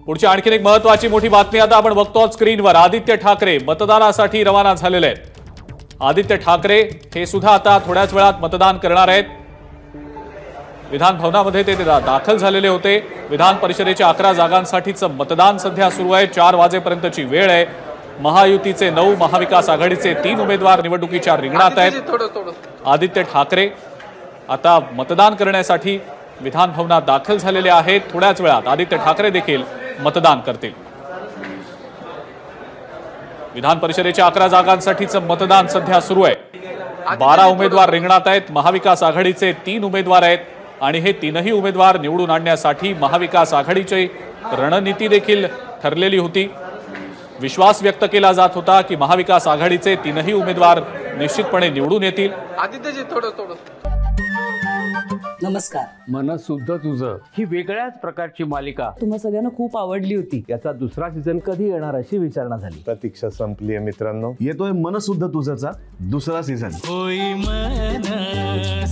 पुढची आणखीन एक महत्त्वाची मोठी बातमी आता आपण बघतो स्क्रीनवर। आदित्य ठाकरे मतदानासाठी रवाना झालेले आहेत। आदित्य ठाकरे हे सुद्धा आता थोड्याच वेळात मतदान करणार आहेत। विधान भवनामध्ये ते दाखल झालेले होते। विधान परिषदेच्या 11 जागांसाठीचं मतदान सध्या सुरू आहे। 4 वाजेपर्यंतची वेळ आहे। महायुतीचे 9, महाविकास आघाडीचे 3 उमेदवार निवडणुकीच्या रिंगणात आहेत। आदित्य ठाकरे आता मतदान करण्यासाठी विधान भवनात दाखल झालेले आहेत। थोड्याच वेळात आदित्य ठाकरे देखील मतदान करतील। विधान परिषदेच्या 11 जागांसाठीचं मतदान सध्या सुरू आहे। 12 उमेदवार रिंगणात आहेत। महाविकास आघाडीचे 3 उमेदवार आहेत आणि हे 3ही उमेदवार निवडून आणण्यासाठी महाविकास आघाडीची रणनीती देखील ठरलेली होती। विश्वास व्यक्त केला जात होता की महाविकास आघाडीचे 3ही उमेदवार निश्चितपणे निवडून येतील। आदित्यजी थोडं नमस्कार। मनसुद्धा तुझं ही वेगळ्याच प्रकारची मालिका तुम्हा सगळ्यांना खूप आवडली होती। याचा दुसरा सीझन कधी येणार अशी विचारणा झाली। प्रतीक्षा संपली आहे मित्रांनो। येतोय मनसुद्धा तुझाचा दुसरा सीझन। होई मनसुद्धा